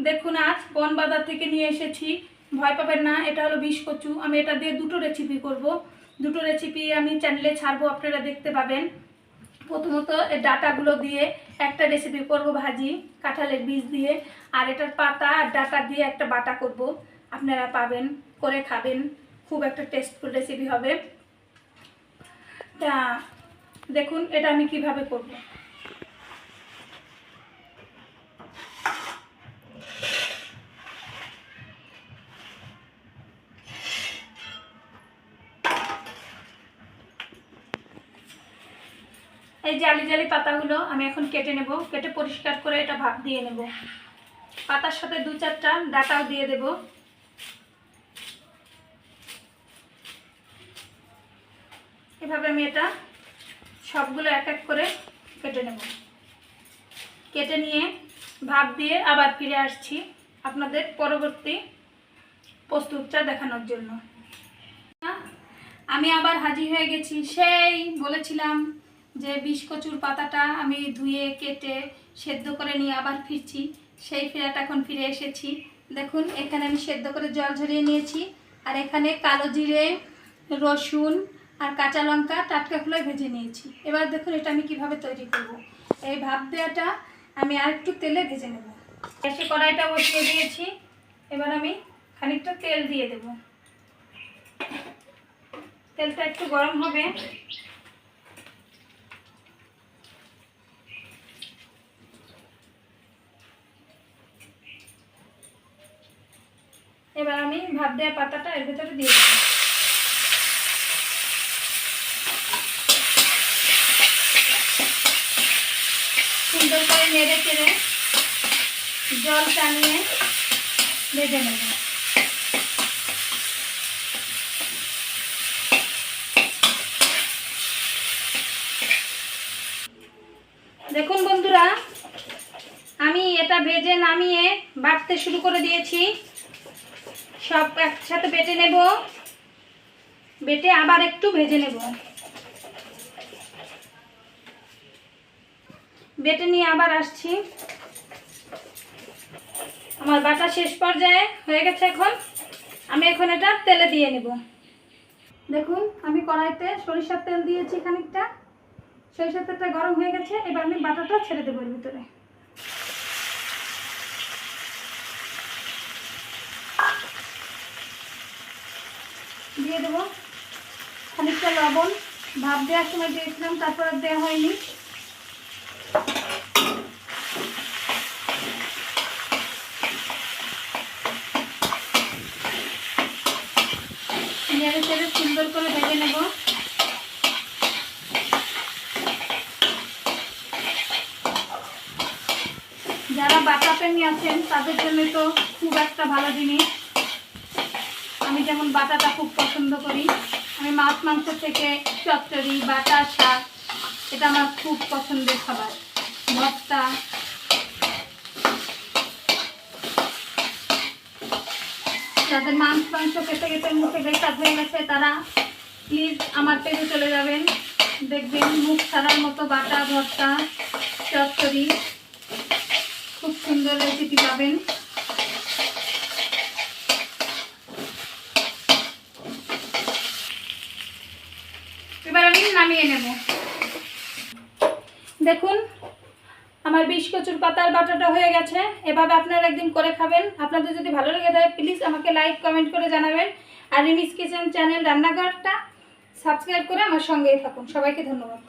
দেখুন আজ বন বাজার থেকে নিয়ে এসেছি, ভয় পাবেন না। এটা হলো বিষ কচু। আমি এটা দিয়ে দুটো রেসিপি করব। দুটো রেসিপি আমি চ্যানেলে ছাড়বো, আপনারা দেখতে পাবেন। প্রথমত এই ডাটাগুলো দিয়ে একটা রেসিপি করব ভাজি, কাঁঠালের বীজ দিয়ে। আর এটার পাতা আর ডাটা দিয়ে একটা বাটা করব, আপনারা পাবেন, করে খাবেন। খুব একটা টেস্টফুল রেসিপি হবে। তা দেখুন এটা আমি কিভাবে করব। এই জালি জালি পাতাগুলো আমি এখন কেটে নেব। কেটে পরিষ্কার করে এটা ভাপ দিয়ে নেব। পাতার সাথে 2-4টা ডাটাও দিয়ে দেব। এভাবে আমি এটা সবগুলো এক এক করে কেটে নেব। কেটে নিয়ে ভাপ দিয়ে আবার ফিরে আসছি আপনাদের পরবর্তী প্রস্তুতটা দেখানোর জন্য। আমি আবার হাজির হয়ে গেছি। সেই বলেছিলাম যে বিষ কচুর পাতাটা আমি ধুয়ে কেটে সেদ্ধ করে নিয়ে আবার ফিরছি, সেই ফেরাটা এখন ফিরে এসেছি। দেখুন এখানে আমি সেদ্ধ করে জল ঝরিয়ে নিয়েছি। আর এখানে কালো জিরে, রসুন আর কাঁচা লঙ্কা টাটকা খুলে ভেজে নিয়েছি। এবার দেখুন এটা আমি কিভাবে তৈরি করব। এই ভাপ দেওয়াটা আমি আর একটু তেলে ভেজে নেব। গ্যাসে কড়াইটা বসিয়ে দিয়েছি। এবার আমি খানিকটা তেল দিয়ে দেব। তেলটা একটু গরম হবে। এবার আমি ভাপ দেওয়া পাতাটা এর ভেতরে দিয়ে দেব। সুন্দর করে নেড়ে চেড়ে জল টানিয়ে ভেজে নেব। দেখুন বন্ধুরা, আমি এটা ভেজে নামিয়ে বাটতে শুরু করে দিয়েছি। সব একসাথে বেটে নেব, বেটে আবার একটু ভেজে নেব। বেটে নিয়ে আবার আসছি। আমার বাটা শেষ পর্যায়ে হয়ে গেছে। এখন এটা তেলে দিয়ে নেব। দেখুন আমি কড়াইতে সরিষার তেল দিয়েছি খানিকটা। সরিষার তেলটা গরম হয়ে গেছে। এবার আমি বাটাটা ছেড়ে দেবো এর ভিতরে। দিয়ে দেবো খানিকটা লবণ। ভাপ দেওয়ার সময় দিয়েছিলাম, তারপর আর দেওয়া হয়নি। নেড়ে চেড়ে সুন্দর করে ভেজে নেব। যারা বাটা প্রেমী আছেন তাদের জন্য তো খুব একটা ভালো জিনিস। আমি যেমন বাটাটা খুব পছন্দ করি। আমি মাছ মাংস থেকে চচ্চড়ি, বাটা, শাক, এটা আমার খুব পছন্দের খাবার। ভর্তা, যাদের মাংস খেতে খেতে মুখে বেকার হয়ে গেছে তারা প্লিজ আমার পেজে চলে যাবেন। দেখবেন মুখ ছাড়ার মতো বাটা, ভর্তা, চচ্চড়ি খুব সুন্দর রেসিপি পাবেন। এবার আমি নামিয়ে নেব। দেখুন আমার বিষ কচুর পাতার বাটাটা হয়ে গেছে। এভাবে আপনারা একদিন করে খাবেন। আপনাদের যদি ভালো লেগে থাকে প্লিজ আমাকে লাইক কমেন্ট করে জানাবেন। আর রিমিস কিচেন চ্যানেল রান্নাঘরটা সাবস্ক্রাইব করে আমার সঙ্গেই থাকুন। সবাইকে ধন্যবাদ।